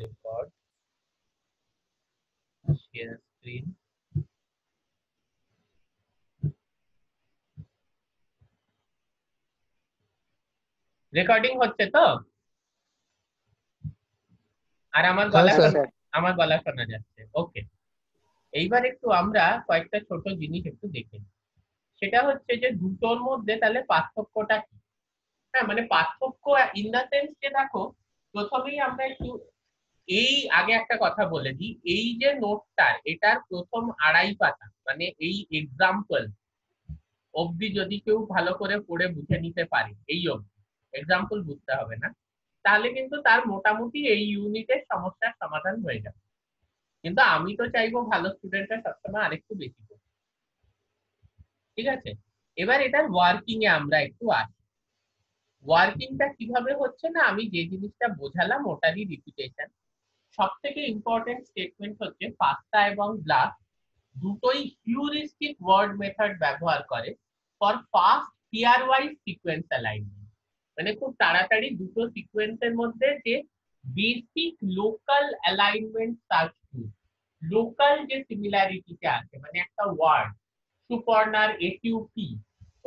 record, share screen. Recording হচ্ছে তো? আর হ্যাঁ স্যার। আমার গলা শোনা যাচ্ছে? ওকে। এইবার একটু আমরা কয়েকটা ছোট জিনিস একটু দেখে নিই। সেটা হচ্ছে যে দুটোর মধ্যে তাহলে পার্থক্যটা কি। হ্যাঁ, মানে পার্থক্য ইন দা সেন্স যে দেখো, প্রথমেই আমরা একটু এই আগে একটা কথা বলে দিই, এই যে নোটটার এটার প্রথম আড়াই পাতা মানে এই এক্সাম্পল অবধি যদি কেউ ভালো করে পড়ে বুঝে নিতে পারে, এই অবধি এক্সাম্পল বুঝতে হবে না, তাহলে কিন্তু তার মোটামুটি এই ইউনিটের সমস্যার সমাধান হয়ে যাবে। কিন্তু আমি তো চাইবো ভালো স্টুডেন্টরা সবসময় আরেকটু বেশি করবে। ঠিক আছে, এবার এটার ওয়ার্কিং এ আমরা একটু আসি। ওয়ার্কিংটা কিভাবে হচ্ছে না, আমি যে জিনিসটা বোঝালাম ওটারই রিপিটেশন। সব থেকে ইম্পর্টেন্ট স্টেটমেন্ট হচ্ছে পাস্তা এবং ব্লাস দুটোই হিউরিস্টিক ওয়ার্ড মেথড ব্যবহার করে for fast pair wise sequence alignment. মানে খুব তাড়াতাড়ি দুটো সিকোয়েন্সের মধ্যে যে বেসিক লোকাল অ্যালাইনমেন্ট সার্চ টুল, লোকাল যে সিমিলারিটিটা আছে, মানে একটা ওয়ার্ড সুপর্ণার এসইউপি,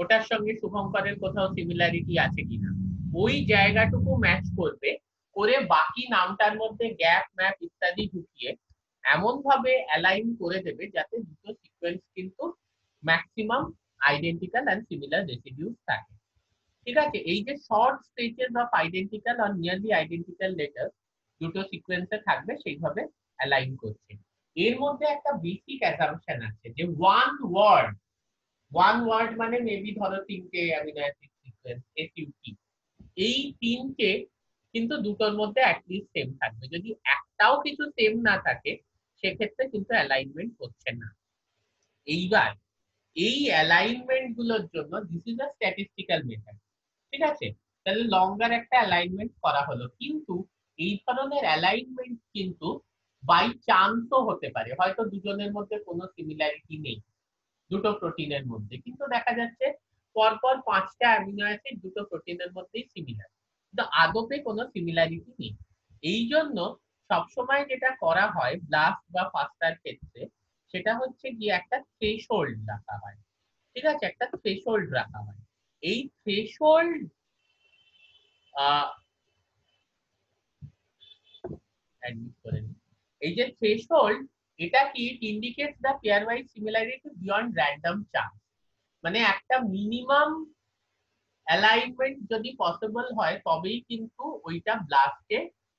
ওটার সঙ্গে শুভঙ্করের কোথাও সিমিলারিটি আছে কিনা, ওই জায়গাটুকু ম্যাচ করবে, করে বাকি নামটার মধ্যে গ্যাপ ম্যাপ ইত্যাদি ঢুকিয়ে এমন ভাবে অ্যালাইন করে দেবে যাতে দুটো সিকোয়েন্স কিন্তু maximum identical and similar residues থাকে। ঠিক আছে, এই যে শর্ট স্ট্রেচেস অফ আইডেন্টিক্যাল আর নিয়ারলি আইডেন্টিক্যাল লেটার দুটো সিকোয়েন্সে থাকবে সেইভাবে অ্যালাইন করছে। এর মধ্যে একটা বেসিক অ্যাসাম্পশন আছে যে ওয়ান ওয়ার্ড মানে মেবি ধরো তিনটে অ্যামিনো অ্যাসিড সিকোয়েন্স এসইউটি, এই তিনটে কিন্তু দুটোর মধ্যে অ্যাটলিস্ট সেম থাকবে। যদি একটাও কিছু সেম না থাকে সেক্ষেত্রে কিন্তু অ্যালাইনমেন্ট হচ্ছে না। এইবার এই অ্যালাইনমেন্ট গুলোর জন্য this is a statistical method. ঠিক আছে, তাহলে লঙ্গার একটা অ্যালাইনমেন্ট করা হলো, কিন্তু এই ধরনের অ্যালাইনমেন্ট কিন্তু বাই চান্সও হতে পারে। হয়তো দুজনের মধ্যে কোনো সিমিলারিটি নেই দুটো প্রোটিনের মধ্যে, কিন্তু দেখা যাচ্ছে পরপর পাঁচটা অ্যামিনো অ্যাসিড দুটো প্রোটিনের মধ্যেই সিমিলার, কিন্তু আদপে কোনো সিমিলারিটি নেই। এই জন্য সবসময় যেটা করা হয় ব্লাস্ট বা ফাস্টার ক্ষেত্রে, সেটা হচ্ছে গিয়ে একটা থ্রেশহোল্ড রাখা হয়। ঠিক আছে, একটা থ্রেশহোল্ড রাখা হয়। এই থ্রেশহোল্ড অ্যাডমিট করে নিই। এই যে থ্রেশহোল্ড, এটা কি indicates the pair wise similarity beyond random chance. মানে একটা মিনিমাম অ্যালাইনমেন্ট যদি পসিবল হয় তবেই কিন্তু ওইটা ব্লাস্টে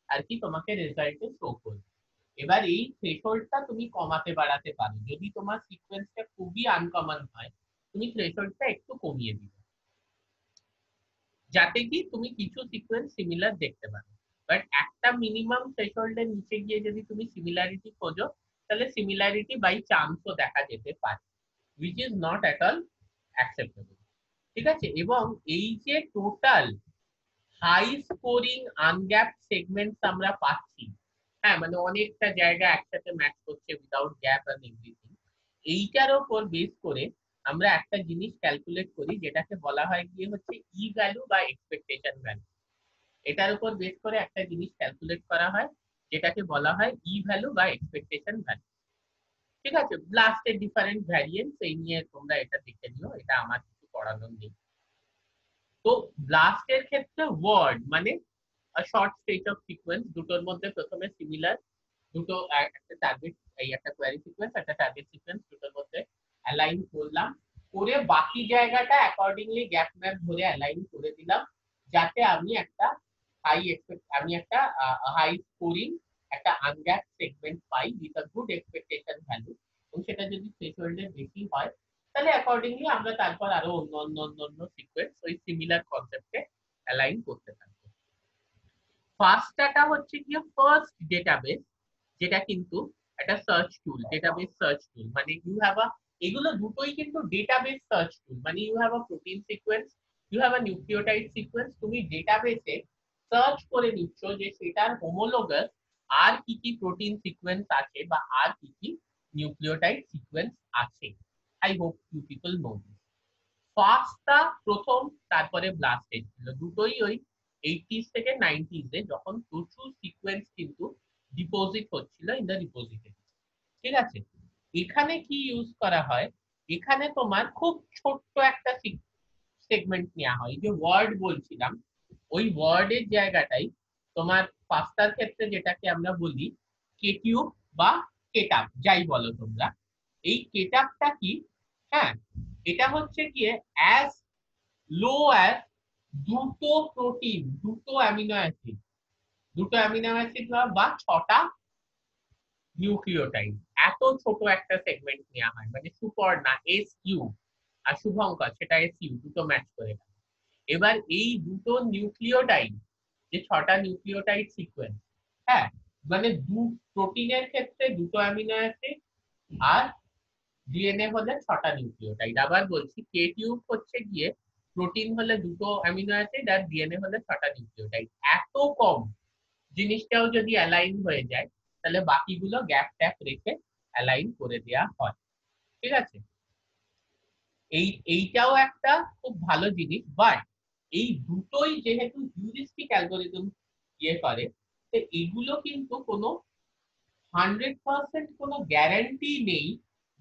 আর কি তোমাকে রেজাল্টে শো করবে। এবার এই থ্রেশহোল্ডটা তুমি কমাতে বাড়াতে পারো, যদি তোমার সিকোয়েন্সটা খুবই আনকমন হয় তুমি থ্রেশহোল্ডটা একটু কমিয়ে দিবে, যাতে কি তুমি কিছু সিকোয়েন্স সিমিলার দেখতে পারো। বাট একটা মিনিমাম থ্রেশহোল্ডের নিচে গিয়ে যদি তুমি সিমিলারিটি খোঁজো, তাহলে সিমিলারিটি বাই চান্সও দেখা যেতে পারে, which is not at all acceptable। ঠিক আছে, এবং এই যে টোটাল হাই স্কোরিং আনগ্যাপ সেগমেন্টস আমরা পাচ্ছি, হ্যাঁ মানে অনেকটা জায়গা একসাথে ম্যাচ করছে উইদাউট গ্যাপ এন্ড এভরিথিং, এইটার উপর বেস করে আমরা একটা জিনিস ক্যালকুলেট করি যেটাকে বলা হয় গিয়ে হচ্ছে ই ভ্যালু বা এক্সপেকটেশন ভ্যালু। এটার উপর বেস করে একটা জিনিস ক্যালকুলেট করা হয় যেটাকে বলা হয় ই ভ্যালু বা এক্সপেকটেশন ভ্যালু। ঠিক আছে, ব্লাস্টের ডিফারেন্ট ভ্যারিয়েন্টস এই নিয়ে তোমরা এটা দেখে নিও, এটা আমার কিছু পড়ানোর নেই। তো ব্লাস্টের ক্ষেত্রে ওয়ার্ড মানে শর্ট স্টেজ অফ সিকোয়েন্স, দুটোর মধ্যে প্রথমে সিমিলার দুটো, একটা টার্গেট এই একটা কোয়ারি সিকোয়েন্স একটা টার্গেট সিকোয়েন্স দুটোর মধ্যে অ্যালাইন করলাম, করে বাকি জায়গাটা অ্যাকর্ডিংলি গ্যাপ ম্যাপ ধরে অ্যালাইন করে দিলাম, যাতে আমি একটা হাই স্কোরিং একটা আনগ্যাপ সেগমেন্ট পাই with a good expectation value. এবং সেটা যদি থ্রেশহোল্ডের বেশি হয় তাহলে অ্যাকর্ডিংলি আমরা তারপর আরো অন্য সিকোয়েন্স ওই সিমিলার কনসেপ্টে অ্যালাইন করতে থাকবো। ফার্স্টটা হচ্ছে কি ফার্স্ট ডেটাবেস, যেটা কিন্তু একটা সার্চ টুল, ডেটাবেস সার্চ টুল। মানে ইউ হ্যাভ আ, এগুলো দুটোই কিন্তু ডেটাবেস সার্চ টুল। মানে you have a protein sequence, you have a nucleotide sequence, তুমি ডেটাবেসে সার্চ করে নিচ্ছ যে সেটার হোমোলোগাস আর কি কি প্রোটিন সিকোয়েন্স আছে বা আর কি কি নিউক্লিওটাইড সিকোয়েন্স আছে। I hope you people know this. ফার্স্টটা প্রথম, তারপরে ব্লাস্টেড ছিল, দুটোই ওই 80s থেকে 90s এ যখন প্রচুর সিকোয়েন্স কিন্তু ডিপোজিট হচ্ছিল ইন দ্য রিপোজিটরি। ঠিক আছে, এখানে কি ইউজ করা হয়, এখানে তোমার খুব ছোট্ট একটা সেগমেন্ট নেওয়া হয়। যে ওয়ার্ড বলছিলাম, ওই ওয়ার্ডের জায়গাটাই তোমার পাস্তার ক্ষেত্রে যেটাকে আমরা বলি কেটিউব বা কেটাপ, যাই বলো তোমরা। এই কেটাপটা কি, হ্যাঁ, এটা হচ্ছে গিয়ে অ্যাজ লো অ্যাজ দুটো প্রোটিন, দুটো অ্যামিনো অ্যাসিড, দুটো অ্যামিনো অ্যাসিড বা 6টা নিউক্লিওটাইড, এত ছোট একটা সেগমেন্ট নেওয়া হয়। মানে সুপর্ণা এস ইউ আর শুভঙ্কর সেটা এস ইউ, দুটো ম্যাচ করে গেল। এবার এই দুটো নিউক্লিওটাইড, যে 6টা নিউক্লিওটাইড সিকোয়েন্স, হ্যাঁ, মানে প্রোটিনের ক্ষেত্রে দুটো অ্যামিনো অ্যাসিড, আর ডিএনএ হলে 6টা নিউক্লিওটাইড। আবার বলছি, কে টিউব হচ্ছে গিয়ে প্রোটিন হলে দুটো অ্যামিনো অ্যাসিড আর ডিএনএ হলে 6টা নিউক্লিওটাইড। এত কম জিনিসটাও যদি অ্যালাইন হয়ে যায়, তাহলে বাকিগুলো গ্যাপ ট্যাপ রেখে অ্যালাইন করে দেওয়া হয়। ঠিক আছে, এইটাও একটা খুব ভালো জিনিস। বাট এই দুটোই যেহেতু হিউরিস্টিক অ্যালগোরিদম ইয়ে করে, তো এগুলো কিন্তু কোনো 100% কোনো গ্যারান্টি নেই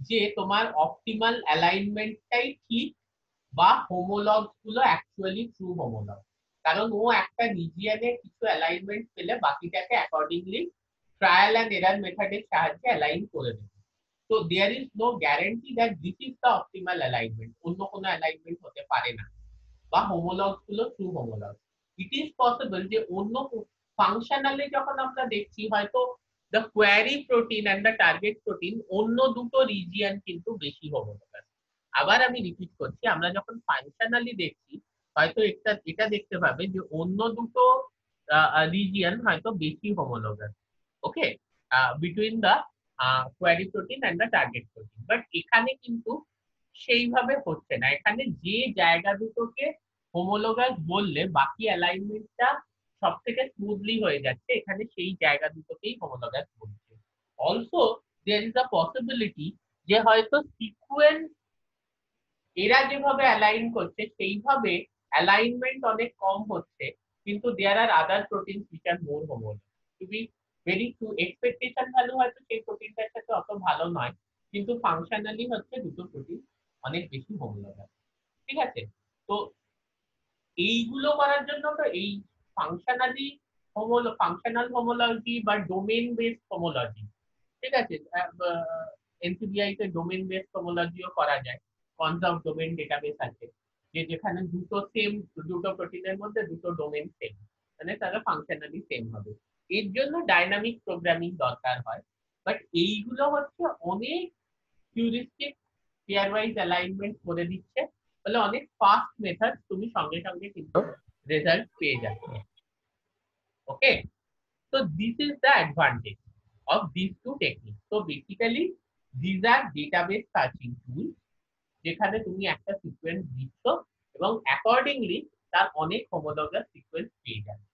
যে তোমার অপটিমাল অ্যালাইনমেন্টটাই ঠিক বা হোমোলগস গুলো অ্যাকচুয়ালি ট্রু হোমোলগ। কারণ ও একটা রিজিয়নে কিছু অ্যালাইনমেন্ট পেলে বাকিটাকে অ্যাকর্ডিংলি ট্রায়াল অ্যান্ড এরার মেথডের সাহায্যে অ্যালাইন করে দেবে। তো there is no guarantee that this is the optimal alignment, অন্য কোনো অ্যালাইনমেন্ট হতে পারে না, বা হোমোলগস গুলো true homolog. It is possible যে অন্য ফাংশনালি যখন আমরা দেখছি, হয়তো the query protein and the target protein অন্য দুটো রিজিয়ন কিন্তু বেশি হোমোলগাস। আবার আমি রিপিট করছি, আমরা যখন ফাংশনালি দেখছি, হয়তো এটা দেখতে পাবে যে অন্য দুটো রিজিয়ন হয়তো বেশি homologous, okay, between the query protein and the target protein. But এখানে কিন্তু সেইভাবে হচ্ছে না। এখানে যে জায়গা দুটোকে হোমোলোগাস বললে বাকি অ্যালাইনমেন্টটা সব থেকে স্মুথলি হয়ে যাচ্ছে, এখানে সেই জায়গা দুটোকেই হোমোলোগাস বলছে। Also there is a possibility যে হয়তো সিকোয়েন্স এরা যেভাবে অ্যালাইন করছে সেইভাবে অ্যালাইনমেন্ট অনেক কম হচ্ছে, কিন্তু there are other proteins which are more homologous. To be very true, expectation value হয়তো সেই প্রোটিনটার সাথে অত ভালো নয়, কিন্তু ফাংশনালি হচ্ছে দুটো প্রোটিন অনেক বেশি হোমোলোগাস। ঠিক আছে, তো এইগুলো করার জন্য তো এই ফাংশনালি ফাংশনাল হোমোলজি বা ডোমেন বেসড হোমোলজি, ঠিক আছে, এনসিবিআই তে ডোমেন বেসড হোমোলজিও করা যায়। কনজার্ভ ডোমেন ডেটাবেস আছে, যে যেখানে দুটো প্রোটিনের মধ্যে দুটো ডোমেন সেম, মানে তারা ফাংশনালি সেম হবে। এর জন্য ডাইনামিক প্রোগ্রামিং দরকার হয়। বাট এইগুলো হচ্ছে অনেক হিউরিস্টিক পেয়ার ওয়াইজ অ্যালাইনমেন্ট করে দিচ্ছে, বলে অনেক ফাস্ট মেথড, তুমি সঙ্গে সঙ্গে কিন্তু রেজাল্ট পেয়ে যাচ্ছে। ওকে, so this is the advantage of these two techniques. So basically these are database searching tools, যেখানে তুমি একটা সিকোয়েন্স দিচ্ছ এবং অ্যাকর্ডিংলি তার অনেক হোমোলগাস সিকোয়েন্স পেয়ে যাবে।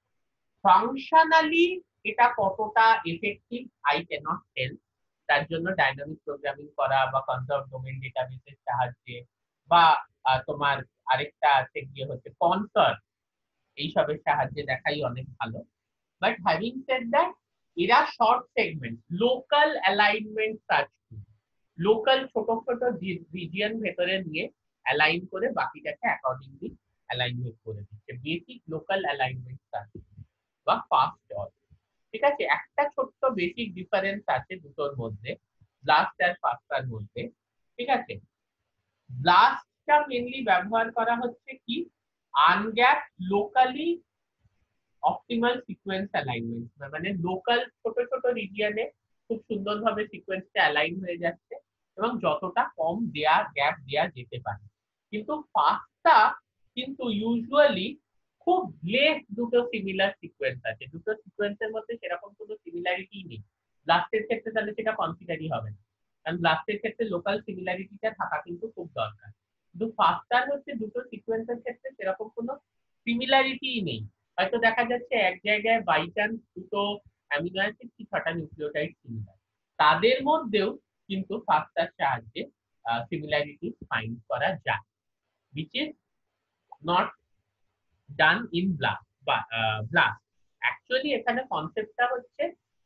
ফাংশনালি এটা কতটা এফেক্টিভ আই ক্যানট টেল। তার জন্য ডাইনামিক প্রোগ্রামিং করা বা কনজার্ভ ডোমেন ডেটাবেসের সাহায্যে, বা তোমার আরেকটা আছে গিয়ে হচ্ছে কনসার্ট, এইসবের সাহায্যে দেখাই অনেক ভালো। বাট হ্যাভিং সেড দ্যাট, এরা short segment local alignment search, local ছোট ছোট রিজিয়ন ভেতরে নিয়ে অ্যালাইন করে বাকিটাকে অ্যাকর্ডিংলি অ্যালাইনমেন্ট করে দিচ্ছে, বেসিক লোকাল অ্যালাইনমেন্ট সার্চ বা ফাস্ট অল। ঠিক আছে, একটা ছোট্ট বেসিক ডিফারেন্স আছে দুটোর মধ্যে, ব্লাস্ট আর ফাস্টার মধ্যে। ঠিক আছে, ব্লাস্টটা মেনলি ব্যবহার করা হচ্ছে কি, আনগ্যাপ লোকালি অপটিমাল সিকোয়েন্স অ্যালাইনমেন্ট, মানে লোকাল ছোট ছোট রিজিয়নে খুব সুন্দরভাবে সিকোয়েন্সটা অ্যালাইন হয়ে যাচ্ছে এবং যতটা কম দেয়া গ্যাপ দেয়া যেতে পারে। কিন্তু ফাস্টটা কিন্তু ইউজুয়ালি খুব লেস দুটো সিমিলার সিকোয়েন্স আছে, দুটো সিকোয়েন্সের মধ্যে সেরকম কোনো সিমিলারিটি নেই। ব্লাস্টের ক্ষেত্রে তাহলে সেটা কনসিডারই হবে না, কারণ ব্লাস্টের ক্ষেত্রে লোকাল সিমিলারিটিটা থাকা কিন্তু খুব দরকার। কিন্তু ফাস্টার হচ্ছে দুটো সিকোয়েন্সের ক্ষেত্রে সেরকম কোনো সিমিলারিটি নেই। হয়তো দেখা যাচ্ছে এক জায়গায় বাই চান্স দুটো অ্যামিনো অ্যাসিড কি 6টা নিউক্লিওটাইড সিমিলার, তাদের মধ্যেও কিন্তু ফাস্টার সাহায্যে সিমিলারিটি ফাইন্ড করা যায়, which is not done in blast। বা ব্লাস্ট অ্যাকচুয়ালি এখানে কনসেপ্টটা হচ্ছে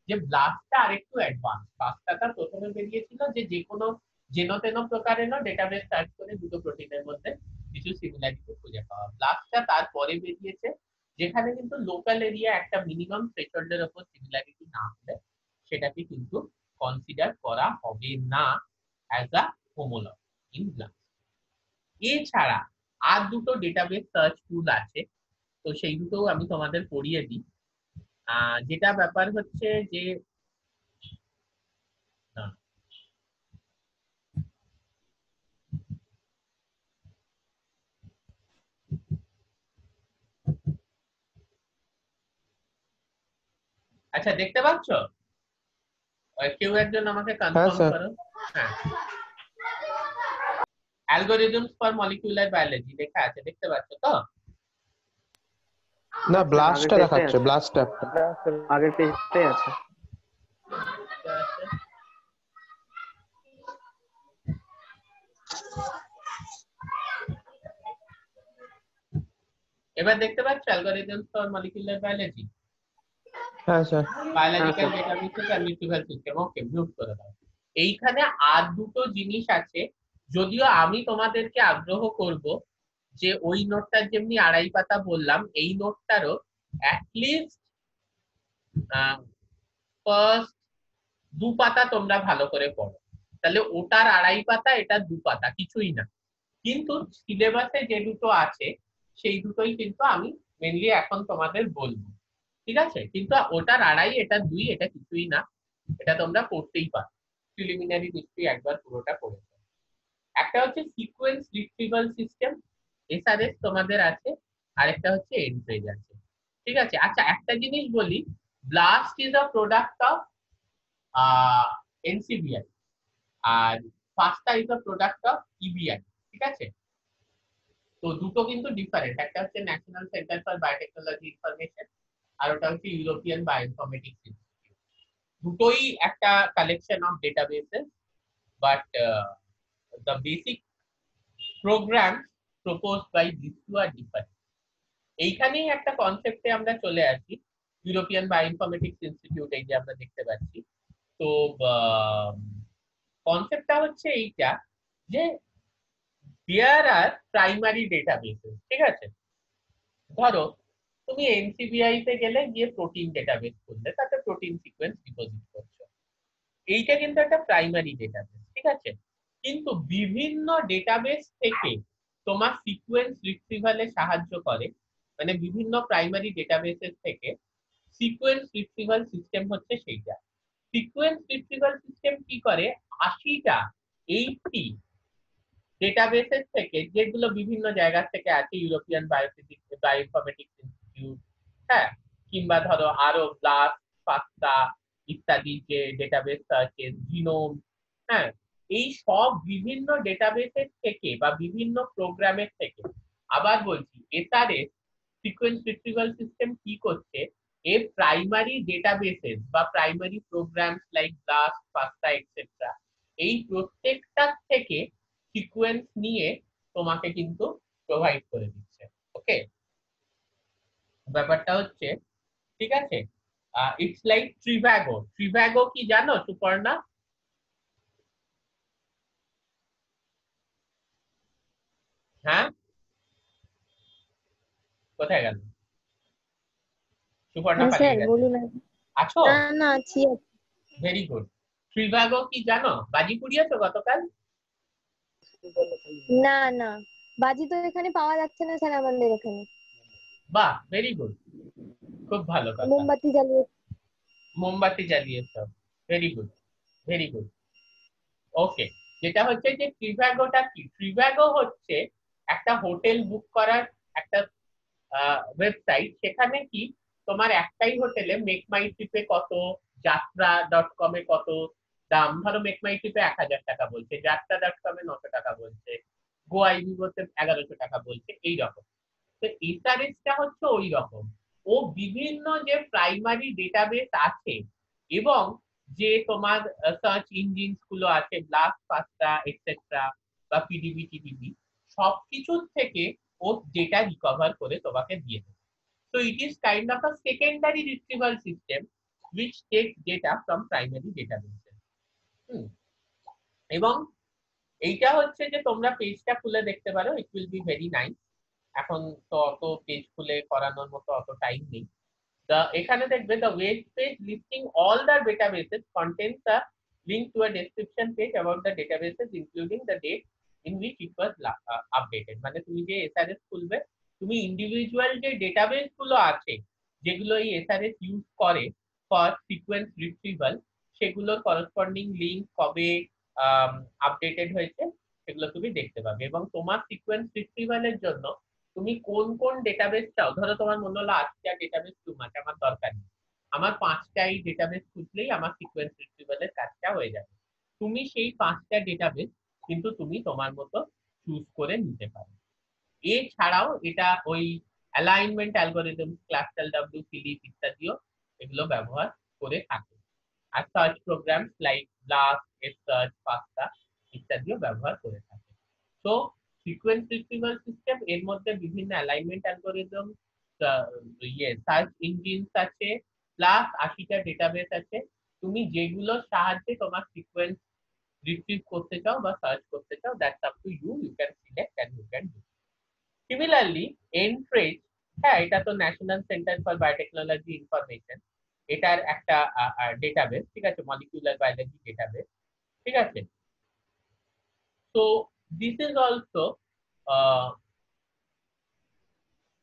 যে ব্লাস্টটা আরেকটু অ্যাডভান্স। ফাস্টাটা প্রথমে বেরিয়েছিল যে কোনো যেন তেন প্রকারের ডেটাবেস সার্চ করে দুটো প্রোটিনের মধ্যে কিছু সিমিলারিটি খুঁজে পাওয়া। ব্লাস্টটা তারপরে বেরিয়েছে, যেখানে কিন্তু লোকাল এরিয়া একটা মিনিমাম থ্রেশহোল্ডের উপর সিমিলারিটি না হলে সেটাকে কিন্তু কনসিডার করা হবে না as a homologue in blast. এছাড়া আর দুটো ডেটাবেস সার্চ টুল আছে, তো সেই দুটোও আমি তোমাদের পড়িয়ে দিই। যেটা ব্যাপার হচ্ছে যে না, আচ্ছা দেখতে পাচ্ছ? কেউ একজন আমাকে হ্যাঁ কনফার্ম স্যার। করো। হ্যাঁ, অ্যালগরিদমস ফর মলিকিউলার বায়োলজি লেখা আছে, দেখতে পাচ্ছ তো? না, স্যার আগের ব্লাস্টটা পেজটাই দেখাচ্ছে, আছে, ব্লাস্ট অ্যাপটা। আগের পেজটাই আছে। এবার দেখতে পাচ্ছ অ্যালগরিদমস ফর মলিকিউলার বায়োলজি, হ্যাঁ স্যার। হ্যাঁ biological sir. Databases and retrieval system. Okay, mute করে দাও। এইখানে আর দুটো জিনিস আছে, যদিও আমি তোমাদেরকে আগ্রহ করব যে ওই নোটটার যেমনি 2.5 পাতা বললাম, এই নোটটারও অ্যাটলিস্ট ফার্স্ট 2 পাতা তোমরা ভালো করে পড়ো। তাহলে ওটার 2.5 পাতা, এটা 2 পাতা, কিছুই না। কিন্তু সিলেবাসে যে দুটো আছে সেই দুটোই কিন্তু আমি মেনলি এখন তোমাদের বলবো, ঠিক আছে? কিন্তু ওটার 2.5, এটা 2, এটা কিছুই না, এটা তোমরা পড়তেই পারো। প্রিলিমিনারি নিশ্চয়ই একবার পুরোটা পড়েছো। একটা হচ্ছে সিকোয়েন্স রিট্রিভাল সিস্টেম, এসআরএস তোমাদের আছে, আরেকটা হচ্ছে এনট্রেজ আছে, ঠিক আছে? আচ্ছা একটা জিনিস বলি, BLAST is a product of NCBI, আর FASTA is a product of EBI, ঠিক আছে? তো দুটো কিন্তু ডিফারেন্ট, একটা হচ্ছে National Center for Biotechnology Information, আর ওটা হচ্ছে ইউরোপিয়ান বায়োইনফরমেটিক্স ইনস্টিটিউট। দুটোই একটা collection of databases, but the basic programs proposed by these two are different. এইখানেই একটা কনসেপ্টে আমরা চলে আসি, ইউরোপিয়ান বায়োইনফরমেটিক্স ইনস্টিটিউট এই যে আমরা দেখতে পাচ্ছি। তো কনসেপ্টটা হচ্ছে এইটা যে দেয়ার আর প্রাইমারি ডেটাবেসেস, ঠিক আছে? ধরো তুমি এনসিবিআই তে গেলে, গিয়ে প্রোটিন ডেটাবেস খুললে, তাতে প্রোটিন সিকোয়েন্স ডিপোজিট করছো, এইটা কিন্তু একটা প্রাইমারি ডেটাবেস, ঠিক আছে? কিন্তু বিভিন্ন ডেটাবেস থেকে তোমার সিকোয়েন্স রিট্রিভালে সাহায্য করে, মানে বিভিন্ন প্রাইমারি ডেটাবেসেস থেকে সিকোয়েন্স রিট্রিভাল সিস্টেম হচ্ছে সেইটা। সিকোয়েন্স রিট্রিভাল সিস্টেম কি করে, 80টা 80 ডেটাবেসেস থেকে, যেগুলো বিভিন্ন জায়গা থেকে আছে, ইউরোপিয়ান বায়োফিজিক্স বায়োইনফরমেটিক্স ইনস্টিটিউট, হ্যাঁ, কিংবা ধরো আরো ব্লাস্ট, ফাস্টা ইত্যাদি যে ডেটাবেস আছে, জিনোম, হ্যাঁ, এই সব বিভিন্ন ডেটাবেসের থেকে বা বিভিন্ন প্রোগ্রামের থেকে। আবার বলছি, এসআরএস সিকোয়েন্স রিট্রিভাল সিস্টেম কি করছে, এর প্রাইমারি ডেটাবেসেস বা primary programs like BLAST, FASTA etcetera, এই প্রত্যেকটা থেকে সিকোয়েন্স নিয়ে তোমাকে কিন্তু প্রোভাইড করে দিচ্ছে। ওকে, ব্যাপারটা হচ্ছে, ঠিক আছে? It's like ট্রিভ্যাগো। ট্রিভ্যাগো কি জানো সুপর্ণা? হ্যাঁ, কোথায় গেল? সুপর্ণা হ্যাঁ পালিয়ে স্যার গেছে। বলুন। আছো? না না আছি। Very good. ট্রিভ্যাগো কি জানো? বাজি পুড়িয়েছো গতকাল? না না, বাজি তো এখানে পাওয়া যাচ্ছে না স্যার আমাদের এখানে। বাহ, ভেরি গুড, খুব ভালো কথা। মোমবাতি জ্বালিয়ে। মোমবাতি জ্বালিয়েছো, ভেরি গুড, ভেরি গুড। ওকে, যেটা হচ্ছে যে ট্রিভ্যাগোটা কি, ট্রিভ্যাগো হচ্ছে একটা হোটেল বুক করার একটা ওয়েবসাইট। সেখানে কি তোমার একটাই হোটেলে মেক মাই ট্রিপে কত, যাত্রা ডট কমে কত দাম, ধরো মেক মাই ট্রিপে 1000 টাকা বলছে, যাত্রা ডট কমে 900 টাকা বলছে, গোয়াইবিবোতে 1100 টাকা বলছে, এইরকম। তো এসআরএসটা হচ্ছে ওই রকম। ও বিভিন্ন যে প্রাইমারি ডেটাবেস আছে এবং যে তোমার সার্চ ইঞ্জিনস গুলো আছে, ব্লাস্ট, ফাস্টা এটসেট্রা বা পিডিবি টিডিবি, সবকিছু থেকে ও ডেটা রিকভার করে তোমাকে দিয়ে দেবে। So it is kind of a secondary retrieval system which takes data from primary databases. এবং এইটা হচ্ছে যে তোমরা পেজটা খুলে দেখতে পারো, it will be very nice. এখন তো অত পেজ খুলে করানোর মতো অত টাইম নেই। এখানে দেখবে the web page listing all the databases contains a link to a description page about the databases including the date in which it was updated. মানে তুমি যে এসআরএস খুলবে, তুমি ইন্ডিভিজুয়াল যে ডেটাবেস গুলো আছে যেগুলো এই এসআরএস ইউজ করে ফর সিকোয়েন্স রিট্রিভাল, সেগুলোর করসপন্ডিং লিংক কবে আপডেটেড হয়েছে সেগুলো তুমি দেখতে পাবে। এবং তোমার সিকোয়েন্স রিট্রিভালের জন্য তুমি কোন কোন ডেটাবেস চাও, ধরো তোমার মনে হলো আজকে ডেটাবেস টু মাচ, আমার দরকার নেই, আমার 5টাই ডেটাবেস খুঁজলেই আমার সিকোয়েন্স রিট্রিভালের কাজটা হয়ে যাবে। তুমি সেই 5টা ডেটাবেস কিন্তু তুমি তোমার মতো চুজ করে নিতে পারো। এছাড়াও এটা ওই alignment algorithm, cluster W, PHYLIP ইত্যাদিও এগুলো ব্যবহার করে থাকে। আর search program like BLAST, S search, FASTA ইত্যাদিও ব্যবহার করে থাকে। তো সিকোয়েন্স রিট্রিভাল সিস্টেম এর মধ্যে বিভিন্ন অ্যালাইনমেন্ট অ্যালগরিদম, সার্চ ইঞ্জিনস আছে, প্লাস 80টা ডেটাবেস আছে। তুমি যেগুলোর সাহায্যে তোমার সিকোয়েন্স রিট্রিভ করতে চাও বা সার্চ করতে চাও, that's up to you, you can select and you can do. Similarly Entrez, হ্যাঁ এটা তো National Center for Biotechnology Information, এটার একটা ডেটাবেস, ঠিক আছে, মলিকিউলার বায়োলজি ডেটাবেস, ঠিক আছে। তো দিস ইজ অলসো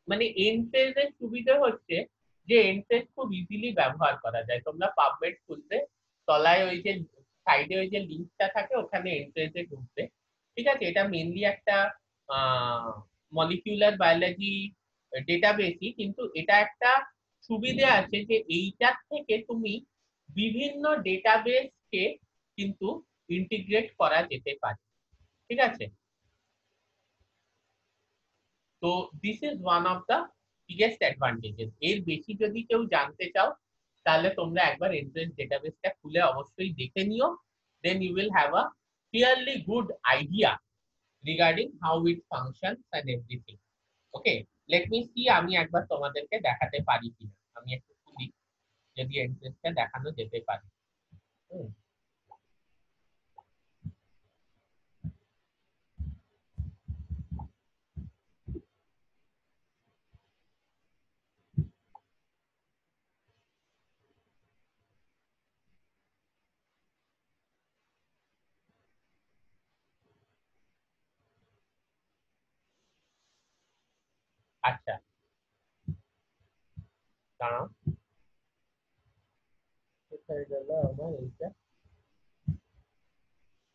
মানে এনফ্রেজ এর সুবিধা হচ্ছে যে এনফ্রেজ খুব ইজিলি ব্যবহার করা যায়। তোমরা পাবমেড খুলবে, তলায় ওই যে সাইডে ওই যে লিঙ্কটা থাকে ওখানে এনফ্রেজ এ ঢুকবে, ঠিক আছে। এটা মেইনলি একটা মলিকিউলার বায়োলজি ডেটাবেসই, কিন্তু এটা একটা সুবিধে আছে যে এইটার থেকে তুমি বিভিন্ন ডেটাবেসকে কিন্তু ইন্টিগ্রেট করা যেতে পারে, ঠিক আছে। তো this is one of the biggest advantages. এর বেশি যদি কেউ জানতে চাও তাহলে তোমরা একবার এন্ট্রেন্স ডেটাবেসটা খুলে অবশ্যই দেখে নিও, then you will have a clearly good idea regarding how it functions and everything. Okay, let me see আমি একবার তোমাদেরকে দেখাতে পারি কিনা। আমি একটু খুলি যদি এন্ট্রেন্সটা দেখানো যেতে পারে। আচ্ছা, দাঁড়াও, কোথায় গেল আমার এইটা,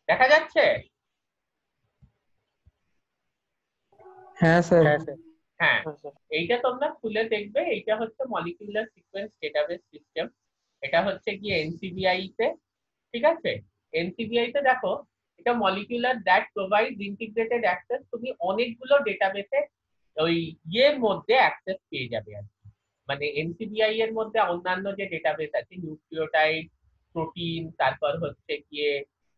দেখা যাচ্ছে? হ্যাঁ স্যার। হ্যাঁ, হ্যাঁ স্যার। এইটা তোমরা খুলে দেখবে। এইটা হচ্ছে মলিকিউলার সিকোয়েন্স ডেটাবেস সিস্টেম, এটা হচ্ছে কি এনসিবিআই তে, ঠিক আছে। এনসিবিআই তে দেখো, এটা molecular that provides integrated access, তুমি অনেকগুলো ডেটাবেসে ওই ইয়ের মধ্যে অ্যাক্সেস পেয়ে যাবে আর কি। মানে এনসিবিআই এর মধ্যে অন্যান্য যে ডেটাবেস আছে, নিউক্লিওটাইড, প্রোটিন, তারপর হচ্ছে গিয়ে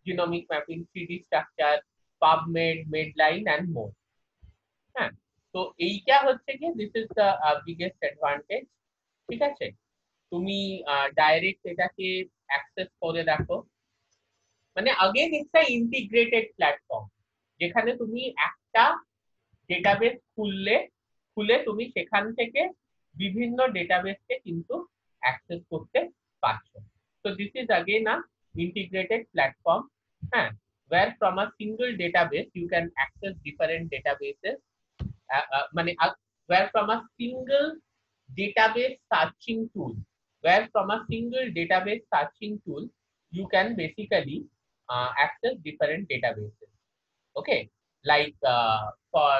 genomic mapping, 3D structure, PubMed, Medline and more. হ্যাঁ, তো এইটা হচ্ছে কি this is the biggest advantage, ঠিক আছে। তুমি ডাইরেক্ট এটাকে অ্যাক্সেস করে দেখো। মানে अगेन একটা ইন্টিগ্রেটেড প্ল্যাটফর্ম, যেখানে তুমি একটা ডেটাবেস খুলে তুমি সেখান থেকে বিভিন্ন ডেটাবেসকে কিন্তু অ্যাক্সেস করতে পারছো। তো this is again a integrated platform, হ্যাঁ, where from a single database you can access different databases, মানে where from a single database searching tool, where from a single database searching tool you can basically access different databases. Okay, like for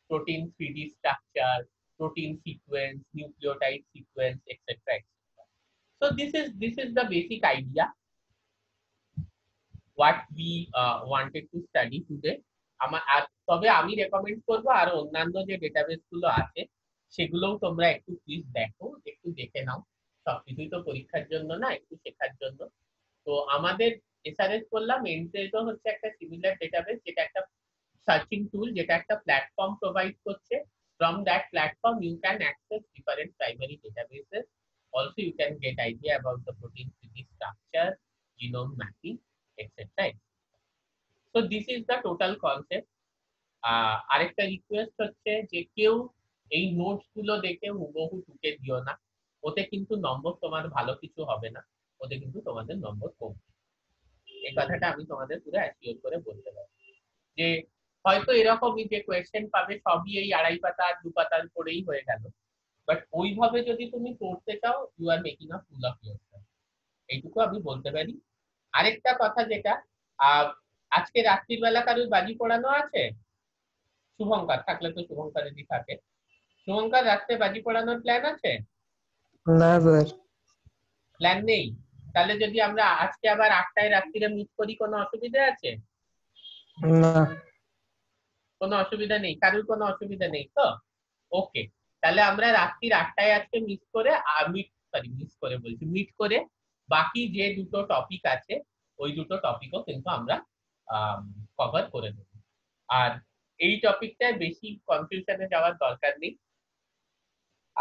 protein 3D structure, protein sequence, nucleotide sequence, etc. So this is the basic idea what we wanted to study today. তবে আমি recommend করবো আরো অন্যান্য যে database গুলো আছে সেগুলোও তোমরা একটু প্লিজ দেখো, একটু দেখে নাও। সবকিছুই তো পরীক্ষার জন্য না, একটু শেখার জন্য। তো আমাদের এসআরএস করলাম, এনসেজও হচ্ছে একটা সিমিলার ডেটাবেস, যেটা একটা সার্চিং টুল, যেটা একটা প্ল্যাটফর্ম প্রোভাইড করছে। From that platform you can access different primary databases also you can get idea about the protein 3D structure, genome mapping, etc. So this is the total concept. আরেকটা request হচ্ছে যে কেউ এই notes গুলো দেখে হুবহু টুকে দিও না, ওতে কিন্তু নম্বর তোমার ভালো কিছু হবে না, ওতে কিন্তু তোমাদের নম্বর কমবে। এই কথাটা আমি তোমাদের পুরো অ্যাসিওর করে বলতে পারি যে হয়তো এরকমই যে কোয়েশ্চেন পাবে সবই এই 2.5 পাতা আর 2 পাতার পরেই হয়ে গেল, বাট ওইভাবে যদি তুমি পড়তে চাও you are making a fool of yourself, এইটুকু আমি বলতে পারি। আরেকটা কথা যেটা, আজকে রাত্রির বেলা কারোর বাজি পড়ানো আছে? শুভঙ্কর থাকলে তো শুভঙ্কর যদি থাকে, শুভঙ্কর রাত্রে বাজি পড়ানোর প্ল্যান আছে? না স্যার। প্ল্যান নেই? তাহলে যদি আমরা আজকে আবার 8টায় রাত্রিরে মিট করি কোনো অসুবিধা আছে? না। কোনো অসুবিধা নেই, কারোর কোনো অসুবিধা নেই তো? ওকে, তাহলে আমরা রাত্রির 8টায় আজকে মিট করে বাকি যে দুটো টপিক আছে ওই দুটো টপিকও কিন্তু আমরা কভার করে দেব। আর এই টপিকটায় বেশি কনফিউশনে যাওয়ার দরকার নেই,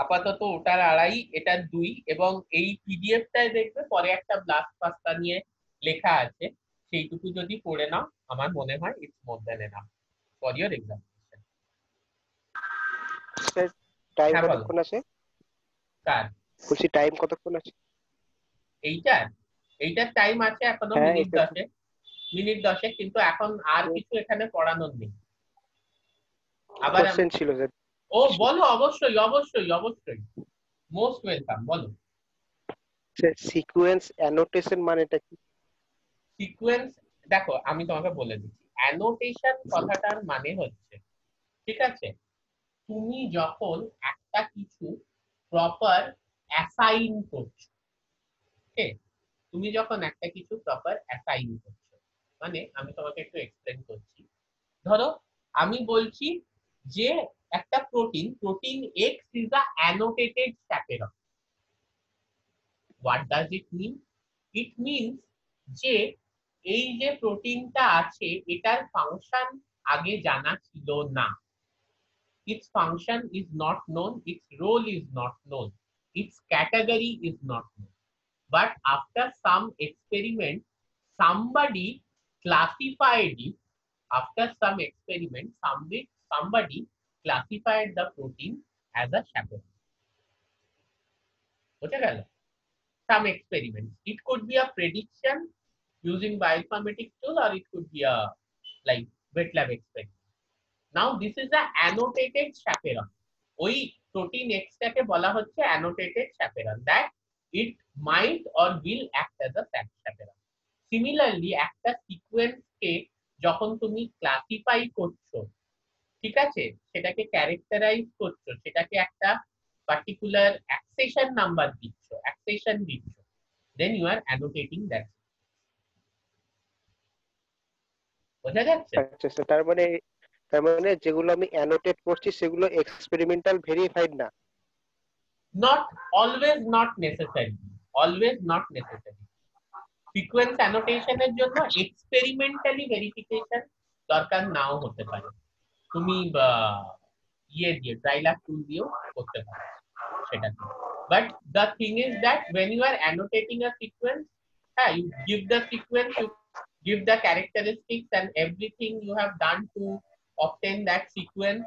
আপাতত ওটার 2.5 এটার 2, এবং এই পিডিএফটায় দেখবে পরে একটা ব্লাস্ট পাস্তা নিয়ে লেখা আছে, সেইটুকু যদি পড়ে নাও আমার মনে হয় it's more than enough for your examination. Sir time হ্যাঁ বলো। কতক্ষণ আছে? কার? বলছি টাইম কতক্ষণ আছে? এইটার টাইম আছে এখনো হ্যাঁ মিনিট এটা 10, মিনিট 10, কিন্তু এখন আর কিছু এখানে পড়ানোর নেই। আবার কোশ্চেন ছিল স্যার। ও বলো, অবশ্যই অবশ্যই অবশ্যই, মোস্ট ওয়েলকাম, বলো। স্যার সিকোয়েন্স অ্যানোটেশন মানেটা কি? সিকোয়েন্স, দেখো আমি তোমাকে বলে দিচ্ছি, অ্যানোটেশন কথাটার মানে হচ্ছে, ঠিক আছে, তুমি যখন একটা কিছু প্রপার অ্যাসাইন করছো, ওকে, তুমি যখন একটা কিছু প্রপার অ্যাসাইন করছো, মানে আমি তোমাকে একটু এক্সপ্লেন করছি। ধরো আমি বলছি যে একটা protein X is a annotated sequence. What does it mean? It means যে এই যে প্রোটিনটা আছে এটার ফাংশন আগে জানা ছিল না। its function is not known, its role is not known, its category is not known, but after some experiment somebody classified it, after some experiment somebody classified the protein as a chaperone. বোঝা গেল? Some experiments, it could be a prediction using bioinformatics tool, or it could be a like wet lab experiment. Now this is the annotated chaperone. ওই protein এক্সটাকে বলা হচ্ছে annotated chaperone, that it might or will act as a chaperone. Similarly একটা সিকোয়েন্সকে যখন তুমি classify করছো, ঠিক আছে, সেটাকে ক্যারেক্টারাইজ করছো, সেটাকে একটা পার্টিকুলার অ্যাক্সেশন নাম্বার দিচ্ছ, অ্যাক্সেশন দিচ্ছ, then you are annotating that. বোঝা যাচ্ছে? আচ্ছা স্যার, তার মানে যেগুলো আমি অ্যানোটেট করছি সেগুলো এক্সপেরিমেন্টাল ভেরিফাইড না? Not always, not necessary, always not necessary. Sequence অ্যানোটেশনের জন্য এক্সপেরিমেন্টালি ভেরিফিকেশন দরকার নাও হতে পারে, তুমি ইয়ে দিয়ে ড্রাইল্যাব টুল দিয়েও করতে পারো সেটাকে। But the thing is that when you are annotating a sequence, you give the sequence, you give the characteristics and everything you have done to obtain that sequence,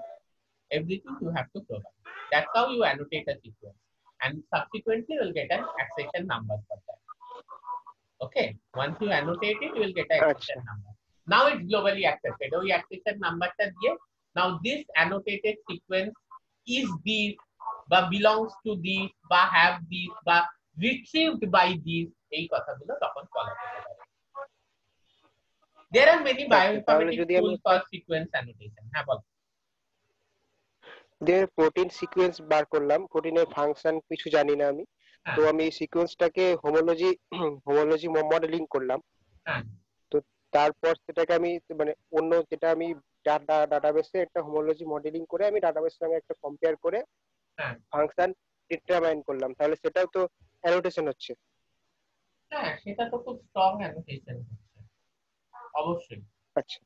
everything you have to provide. That's how you annotate a sequence, and subsequently you will get an accession number for that. Okay, once you annotate it you will get an accession number. Now it's globally accepted, ওই accession numberটা দিয়ে now this annotated sequence is this বা belongs to this বা have this বা retrieved by this, এই কথাগুলো তখন বলা যেতে পারে। There are many bioinformatics tools for sequence annotation. হ্যাঁ বল। যে প্রোটিন সিকোয়েন্স বার করলাম, প্রোটিনের ফাংশন কিছু জানি না আমি, তো আমি এই সিকোয়েন্সটাকে হোমোলজি মডেলিং করলাম, তো তারপর সেটাকে আমি মানে অন্য যেটা আমি ডাটাবেসে একটা হোমোলজি মডেলিং করে আমি ডাটাবেসের সঙ্গে একটা কম্পেয়ার করে ফাংশন ডিটারমাইন করলাম, তাহলে সেটাও তো অ্যানোটেশন হচ্ছে? হ্যাঁ, সেটা তো খুব স্ট্রং অ্যানোটেশন হচ্ছে, অবশ্যই। আচ্ছা,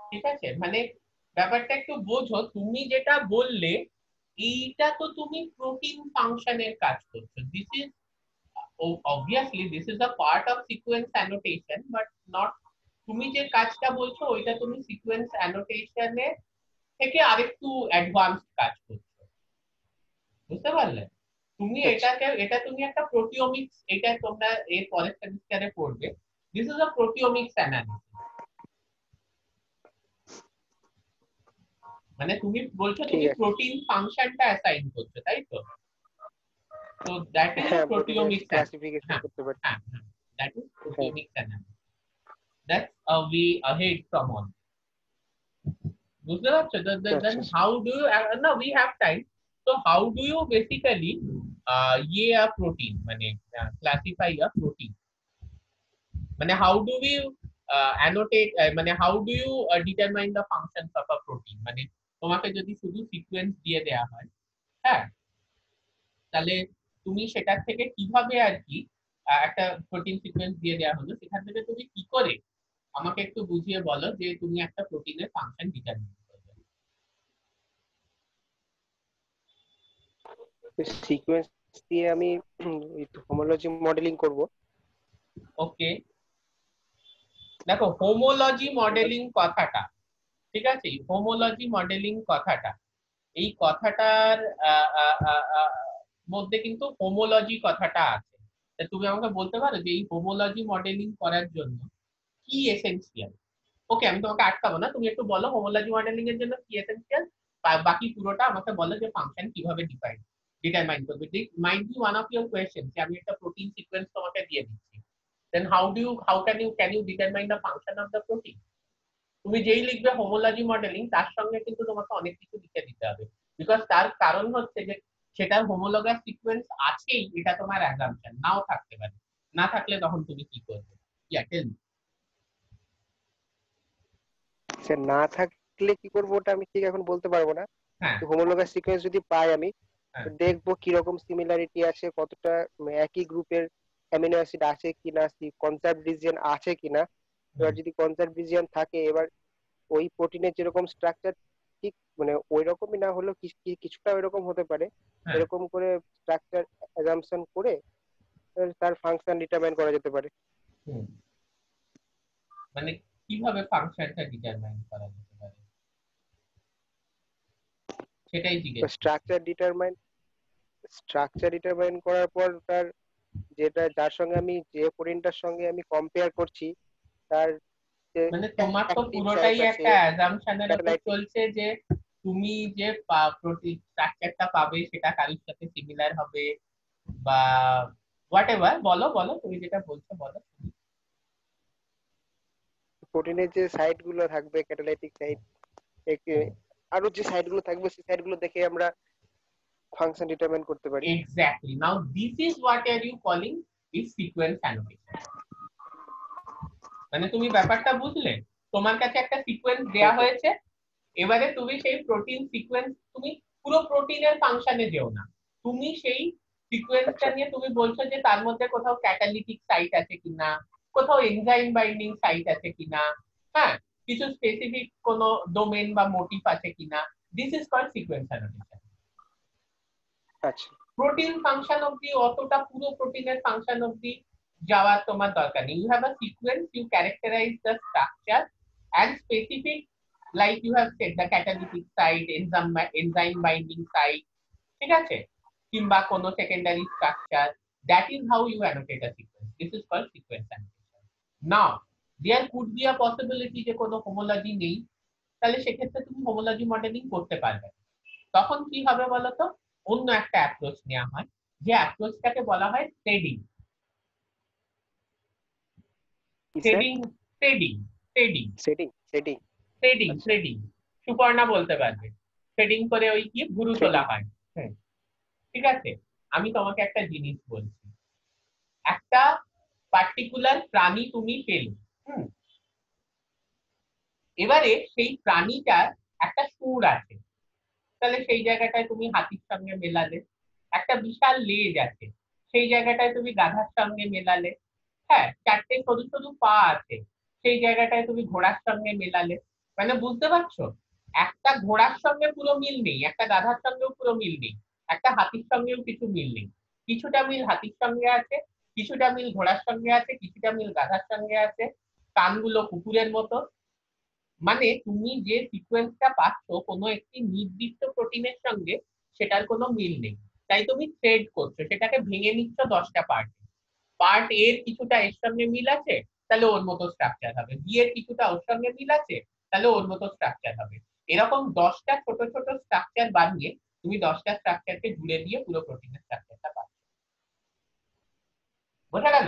ঠিক আছে, মানে ব্যাপারটা একটু বোঝো, তুমি যেটা বললে এইটা তো তুমি প্রোটিন ফাংশনের কাজ করছো। This is obviously this is a part of sequence annotation but not, তুমি যে কাজটা বলছো ওইটা তুমি সিকোয়েন্স অ্যানোটেশনে থেকে আরেকটু অ্যাডভান্সড কাজ করছো, বুঝতে পারলে? তুমি এটা তুমি একটা প্রোটিওমিক্স, এটা তোমরা এর পরের সেমিস্টারে পড়বে। This is a proteomics analysis. মানে তুমি বলছো তুমি প্রোটিন ফাংশনটা অ্যাসাইন করছো, তাই তো? তো that is a proteomics classification করতে পারি। হ্যাঁ, that is proteomics analysis. That's a way ahead from all. বুঝতে পারছো? Then how do you, now we have time, so how do you basically a protein মানে classify a protein, মানে how do we annotate, মানে how do you determine the functions of a protein? মানে তোমাকে যদি শুধু sequence দিয়ে দেয়া হয়, হ্যাঁ, তাহলে তুমি সেটার থেকে কিভাবে আর কি একটা প্রোটিন সিকোয়েন্স দিয়ে দেয়া হলো, সেখান থেকে তুমি কি করে আমাকে একটু বুঝিয়ে বলো যে তুমি একটা প্রোটিনের ফাংশন ডিটারমিন করবে। সিকোয়েন্স দিয়ে আমি হোমোলজি মডেলিং করব। ওকে, দেখো হোমোলজি মডেলিং কথাটা, ঠিক আছে, হোমোলজি মডেলিং কথাটা, এই কথাটার মধ্যে কিন্তু হোমোলজি কথাটা আছে। তা তুমি আমাকে বলতে পারো যে এই হোমোলজি মডেলিং করার জন্য কি এসেনশিয়াল? ওকে, আমি তোমাকে আটকাবো না, তুমি একটু বলো হোমোলজি মডেলিং এর জন্য কি এসেনশিয়াল, বাকি পুরোটা আমাকে বলো যে ফাংশন কিভাবে ডিটারমাইন করবে। This might be one of your question যে আমি একটা প্রোটিন সিকোয়েন্স তোমাকে দিয়ে দিচ্ছি, দেন how can you determine the function of the protein? তুমি যেই লিখবে হোমোলজি মডেলিং তার সঙ্গে কিন্তু তোমাকে অনেক কিছু লিখে দিতে হবে, বিকজ তার কারণ হচ্ছে যে সেটার হোমোলগাস সিকোয়েন্স আছেই, এটা তোমার অ্যাজাম্পশন নাও থাকতে পারে, না থাকলে তখন তুমি কি করবে? Tell me. স্যার না থাকলে কি করব ওটা আমি ঠিক এখন বলতে পারবো না। হ্যাঁ, হোমোলোগাস সিকোয়েন্স যদি পাই আমি হ্যাঁ, দেখবো কি রকম সিমিলারিটি আছে, কতটা একই গ্রুপের অ্যামিনো অ্যাসিড আছে কিনা, কনসার্ভ রিজিয়ন আছে কিনা। এবার যদি কনসার্ভ রিজিয়ন থাকে, এবার ওই প্রোটিনের যেরকম স্ট্রাকচার ঠিক মানে ওই রকমই না হলেও কিছুটা ওইরকম হতে পারে, হ্যাঁ, এরকম করে স্ট্রাকচার অ্যাজাম্পশন করে তার ফাংশন ডিটারমাইন করা যেতে পারে। মানে কিভাবে ফাংশনটা ডিটারমাইন করা যেতে পারে সেটাই জিজ্ঞেস করছি। স্ট্রাকচার ডিটারমাইন করার পর তার যেটা যার সঙ্গে আমি যে প্রোটিনটার সঙ্গে আমি কম্পেয়ার করছি তার যে মানে তোমার তো অ্যাক্টিভ পুরোটাই সাইট আছে, একটা অ্যাজাম্পশনের উপর ক্যাটালাইটিক। চলছে যে তুমি যে প্রোটিন স্ট্রাকচারটা পাবে সেটা কারোর সাথে সিমিলার হবে বা হোয়াট এভার, বলো বলো তুমি যেটা বলছো বলো। প্রোটিনের যে সাইট গুলো থাকবে, ক্যাটালাইটিক সাইট, আরো যে সাইট গুলো থাকবে সেই সাইট গুলো দেখে আমরা ফাংশন ডিটারমাইন করতে পারি। Exactly, now this is what are you calling is sequence annotation. মানে তুমি ব্যাপারটা বুঝলে, তোমার কাছে একটা সিকোয়েন্স দেয়া হয়েছে, এবারে তুমি সেই প্রোটিন সিকোয়েন্স, তুমি পুরো প্রোটিনের ফাংশনে যেও না, তুমি সেই সিকোয়েন্সটা নিয়ে তুমি বলছো যে তার মধ্যে কোথাও ক্যাটালিটিক সাইট আছে কিনা, কোথাও এনজাইম বাইন্ডিং সাইট আছে কিনা, হ্যাঁ, কিছু স্পেসিফিক কোনো ডোমেন বা মোটিভ আছে কিনা। This is called sequence annotation. আচ্ছা, প্রোটিন ফাংশন অবধি অতটা পুরো প্রোটিনের ফাংশন অবধি যাওয়ার তোমার দরকার নেই। You have a sequence, you characterize the structure and specific, like you have said, the catalytic site, enzyme binding site, ঠিক আছে, কিংবা কোনো secondary structure, that is how you annotate a sequence. This is called sequence annotation. Now there could be a possibility যে কোনো হোমোলজি নেই, তাহলে সেক্ষেত্রে তুমি হোমোলজি মডেলিং করতে পারবে। তখন কি হবে বলতো, অন্য একটা অ্যাপ্রোচ নেওয়া হয়, যে অ্যাপ্রোচটাকে বলা হয় threading. Threading threading threading setting setting threading threading Suparna বলতে পারবে। থ্রেডিং করে ওই কি ভুরু তোলা হয়। ঠিক আছে, আমি তোমাকে একটা জিনিস বলছি, একটা পার্টিকুলার প্রাণী তুমি পেলে, এবারে সেই প্রাণীটার একটা সুর আছে, তাহলে সেই জায়গাটায় তুমি হাতির সঙ্গে মেলালে। একটা বিশাল লেজ আছে, সেই জায়গাটায় তুমি গাধার সঙ্গে মেলালে। হ্যাঁ, চারটে সরু সরু পা আছে, সেই জায়গাটায় তুমি ঘোড়ার সঙ্গে মেলালে। মানে বুঝতে পারছো, একটা ঘোড়ার সঙ্গে পুরো মিল নেই, একটা গাধার সঙ্গেও পুরো মিল নেই, একটা হাতির সঙ্গেও কিছু মিল নেই। কিছুটা মিল হাতির সঙ্গে আছে, কিছুটা মিল ঘোড়ার সঙ্গে আছে, কিছুটা মিল গাধার সঙ্গে আছে, কানগুলো কুকুরের মতো। মানে তুমি যে সিকোয়েন্সটা পাচ্ছ কোনো একটি নির্দিষ্ট প্রোটিনের সঙ্গে সেটার কোনো মিল নেই। তাই তুমি থ্রেড করছো, সেটাকে ভেঙে নিচ্ছ 10টা পার্ট। পার্ট এ এর কিছুটা এর সঙ্গে মিল আছে, তাহলে ওর মতো স্ট্রাকচার হবে। বি এর কিছুটা ওর সঙ্গে মিল আছে, তাহলে ওর মতো স্ট্রাকচার হবে। এরকম 10টা ছোট ছোট স্ট্রাকচার বানিয়ে তুমি 10টা স্ট্রাকচারকে জুড়ে দিয়ে পুরো প্রোটিনের স্ট্রাকচারটা পাচ্ছ। বোঝা গেল?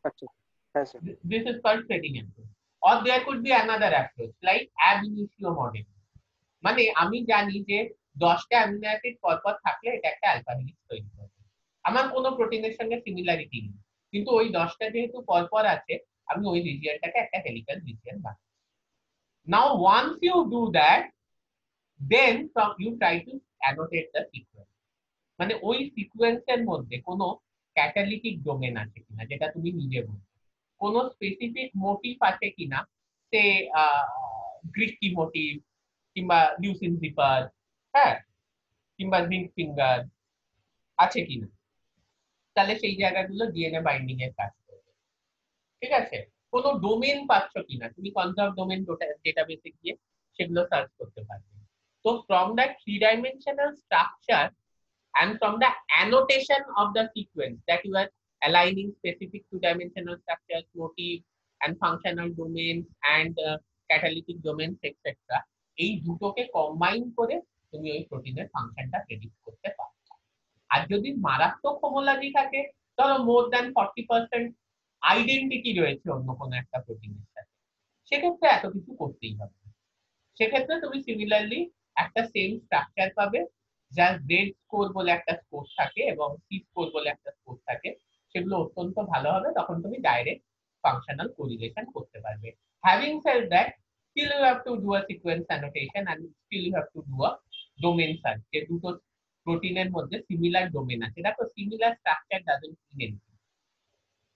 আচ্ছা, হ্যাঁ sir. This is called threading approach. Or there could be another approach like ab initio model. মানে আমি জানি যে 10টা অ্যামিনো অ্যাসিড পরপর থাকলে এটা একটা অ্যালফা হেলিক্স তৈরি করবে। আমার কোনো প্রোটিনের সঙ্গে সিমিলারিটি নেই, কিন্তু ওই 10টা যেহেতু পরপর আছে, আমি ওই রিজিয়নটাকে একটা হেলিক্যাল রিজিয়ন বানাই। Now once you do that, then from you try to annotate the sequence. মানে ওই সিকোয়েন্সের মধ্যে কোনো ক্যাটালিটিক ডোমেন আছে কিনা, যেটা তুমি নিজে বলছো, কোনো স্পেসিফিক মোটিভ আছে কিনা, সে গ্রিস্কি মোটিভ কিংবা লিউসিন জিপার, হ্যাঁ, কিংবা জিঙ্ক ফিঙ্গার আছে কিনা, তাহলে সেই জায়গাগুলো ডিএনএ বাইন্ডিং এর কাজ করবে। ঠিক আছে? কোনো ডোমেন পাচ্ছ কিনা, তুমি কনজার্ভ ডোমেন ডেটাবেসে গিয়ে সেগুলো সার্চ করতে পারবে। তো from that 3-dimensional structure and from the annotation of the sequence that you are aligning specific 2-dimensional structures, motif and functional domains and catalytic domains etc, এই দুটোকে কম্বাইন করে তুমি ওই প্রোটিনের ফাংশনটা প্রেডিক্ট করতে পারো। আর যদি মারাত্মক হোমোলজি থাকে, ধরো মোর দ্যান 40% আইডেন্টিটি রয়েছে অন্য কোনো একটা প্রোটিনের সাথে, সেক্ষেত্রে এত কিছু করতেই হবে। সেক্ষেত্রে তুমি সিমিলারলি একটা সেম স্ট্রাকচার পাবে, যার গ্রেড স্কোর বলে একটা স্কোর থাকে এবং সি স্কোর বলে একটা স্কোর থাকে, সেগুলো অত্যন্ত ভালো হবে। তখন তুমি ডাইরেক্ট ফাংশনাল কোরিলেশন করতে পারবে। Having said that, still you have to do a sequence annotation and still you have to do a domain search, যে দুটো প্রোটিনের মধ্যে সিমিলার ডোমেন আছে। দেখো, similar structure doesn't mean anything,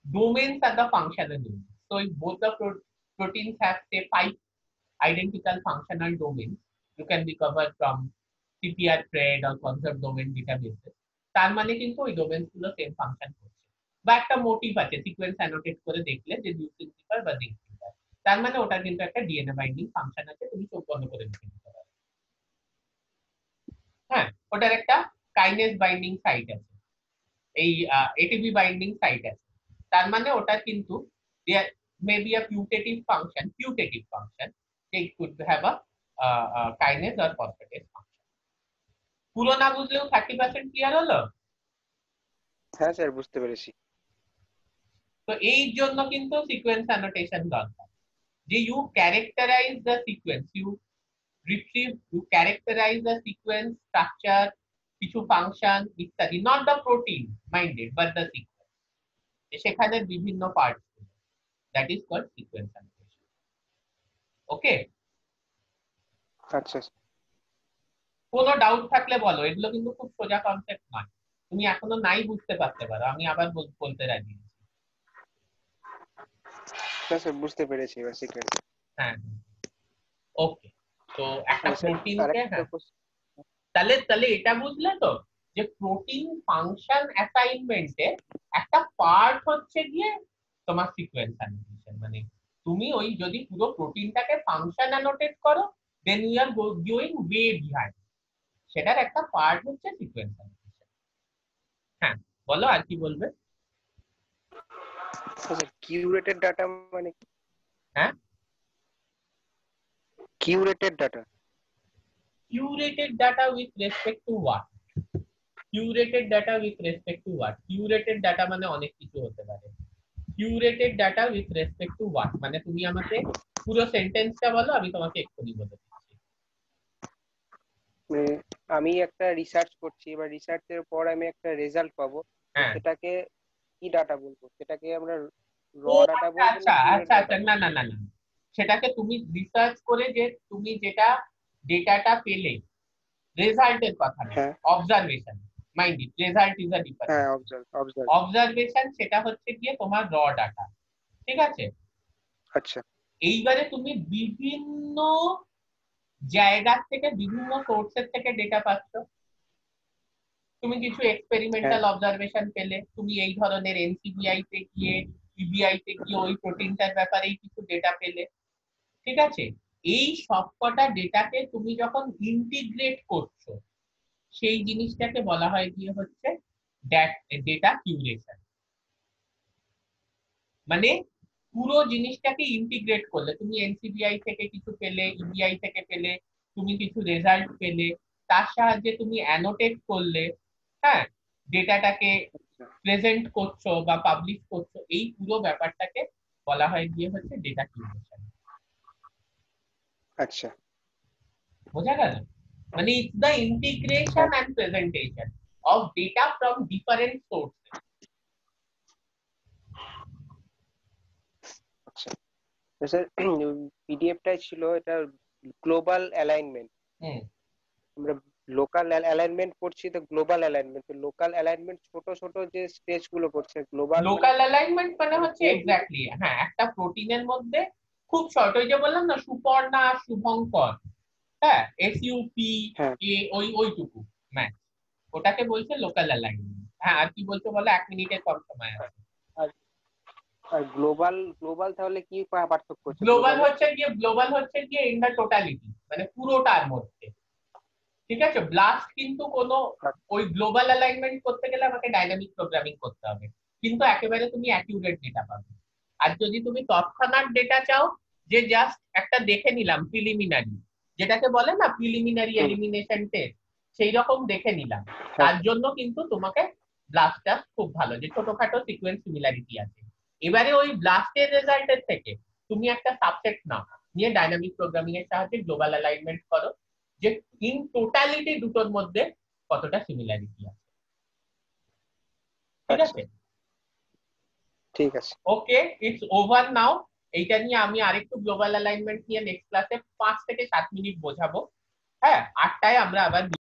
domains are the functional domains. So if both the proteins have say 5 identical functional domains, you can be covered from CPR thread or conserved domain databases, তার মানে কিন্তু ওই domains গুলো same function করছে। বা একটা motive আছে, sequence annotate করে দেখলে যে লিউসিন জিপার বা জিঙ্ক জিপার, তার মানে ওটা কিন্তু একটা ডিএনএ বাইন্ডিং ফাংশন আছে, তুমি চোখ বন্ধ করে লিখে দিতে পারো। হ্যাঁ, ওটার একটা কাইনেজ বাইন্ডিং সাইট আছে, এই এটিপি বাইন্ডিং সাইট আছে, তার মানে ওটা কিন্তু there may be a putative function, it could have a kinase or phosphatase function. পুরো না বুঝলেও 30% ক্লিয়ার হলো? হ্যাঁ স্যার, বুঝতে পেরেছি। তো এই জন্য কিন্তু সিকোয়েন্স অ্যানোটেশন দরকার, যে you characterize the sequence, you characterize the sequence structure, কিছু ফাংশন ইত্যাদি, not the protein minded but the sequence, সেখানে বিভিন্ন parts, that is called sequence annotation. Okay? আচ্ছা, কোনো ডাউট থাকলে বলো, এগুলো কিন্তু খুব সোজা কনসেপ্ট নয়, তুমি এখনো নাই বুঝতে পারতে পারো, আমি আবার বলতে রাজি আছি। স্যার বুঝতে পেরেছি এবার সিকোয়েন্স। হ্যাঁ, ওকে। তো একটা প্রোটিনকে, হ্যাঁ, তাহলে তাহলে এটা বুঝলে তো যে প্রোটিন ফাংশন অ্যাসাইনমেন্টে একটা পার্ট হচ্ছে গিয়ে তোমার সিকোয়েন্স অ্যানোটেশন। মানে তুমি ওই যদি পুরো প্রোটিনটাকে ফাংশন অ্যানোটেট করো, then you are going way behind, সেটার একটা পার্ট হচ্ছে সিকোয়েন্স অ্যানোটেশন। হ্যাঁ, বলো আর কি বলবে? কিউরেটেড ডাটা মানে কি? হ্যাঁ, curated data, curated data with respect to what? Curated data with respect to what? Curated data মানে অনেক কিছু হতে পারে। Curated data with respect to what মানে তুমি আমাকে পুরো সেন্টেন্সটা বলো, আমি তোমাকে এক্ষুনি বলে দিচ্ছি। আমি একটা রিসার্চ করছি, এবার রিসার্চের পর আমি একটা রেজাল্ট পাবো, সেটাকে কি ডাটা বলবো? সেটাকে আমরা র ডাটা বলবো? আচ্ছা আচ্ছা আচ্ছা, না না না না, সেটাকে তুমি রিসার্চ করে যে তুমি যেটা ডেটাটা পেলে, রেজাল্টের কথা না, observation, mind it, result is a different. হ্যাঁ, অবজারভেশন সেটা হচ্ছে গিয়ে তোমার র ডাটা, ঠিক আছে? আচ্ছা, এইবারে তুমি বিভিন্ন জায়গার থেকে বিভিন্ন সোর্সের থেকে ডেটা পাচ্ছ। তুমি কিছু এক্সপেরিমেন্টাল অবজারভেশন পেলে, তুমি এই ধরনের এনসিবিআই তে গিয়ে ইবিআই তে গিয়ে ওই প্রোটিনটার ব্যাপারেই কিছু ডেটা পেলে। ঠিক আছে, এই সবকটা ডেটাকে তুমি যখন ইন্টিগ্রেট করছো সেই জিনিসটাকে বলা হয় গিয়ে হচ্ছে ডেটা কিউরেশন। মানে পুরো জিনিসটাকে ইন্টিগ্রেট করলে, তুমি এনসিবিআই থেকে কিছু পেলে, ইবিআই থেকে পেলে, তুমি কিছু রেজাল্ট পেলে, তার সাহায্যে তুমি অ্যানোটেট করলে, হ্যাঁ, ডেটাটাকে প্রেজেন্ট করছো বা পাবলিশ করছো, এই পুরো ব্যাপারটাকে বলা হয় গিয়ে হচ্ছে ডেটা কিউরেশন। আচ্ছা, বোঝা গেল? মানে it's the integration and presentation of data from different sources. আচ্ছা স্যার, পিডিএফটাই ছিল এটা গ্লোবাল অ্যালাইনমেন্ট। আমরা লোকাল অ্যালাইনমেন্ট করছি, তো গ্লোবাল অ্যালাইনমেন্ট, তো লোকাল অ্যালাইনমেন্ট ছোট ছোট যে স্টেজ গুলো করছে, গ্লোবাল লোকাল অ্যালাইনমেন্ট মানে হচ্ছে এক্স্যাক্টলি, হ্যাঁ, একটা প্রোটিনের মধ্যে খুব শর্ট, ওই যে বললাম না সুপর্ণা শুভঙ্কর, হ্যাঁ, এসইউপি এ ওইটুকু ম্যাচ, ওটাকে বলছে লোকাল অ্যালাইনমেন্ট। হ্যাঁ, আর কি বলছো বলো, 1 মিনিটের কম সময় আছে। আর গ্লোবাল গ্লোবাল তাহলে কি পার্থক্য আছে? গ্লোবাল হচ্ছে গিয়ে ইন দা টোটালিটি, মানে পুরোটার মধ্যে। ঠিক আছে, ব্লাস্ট কিন্তু কোনো, ওই গ্লোবাল অ্যালাইনমেন্ট করতে গেলে আমাকে ডাইনামিক প্রোগ্রামিং করতে হবে, কিন্তু একেবারে তুমি অ্যাকিউরেট ডেটা পাবে। আর যদি তুমি তৎক্ষণাৎ ডেটা চাও, যে জাস্ট একটা দেখে নিলাম প্রিলিমিনারি, যেটাকে বলে না প্রিলিমিনারি এলিমিনেশন টেস্ট, সেই রকম দেখে নিলাম, তার জন্য কিন্তু তোমাকে ব্লাস্টটা খুব ভালো, যে ছোটখাটো সিকোয়েন্স সিমিলারিটি আছে। এবারে ওই ব্লাস্টের রেজাল্টের থেকে তুমি একটা সাবসেট নাও, নিয়ে ডাইনামিক প্রোগ্রামিং এর সাহায্যে গ্লোবাল অ্যালাইনমেন্ট করো, যে ইন টোটালিটি দুটোর মধ্যে কতটা সিমিলারিটি আছে। ঠিক আছে, ঠিক আছে, ওকে, ইটস ওভার নাও। এইটা নিয়ে আমি আরেকটু গ্লোবাল অ্যালাইনমেন্ট নিয়ে নেক্সট ক্লাসে 5 থেকে 7 মিনিট বোঝাবো। হ্যাঁ, 8টায় আমরা আবার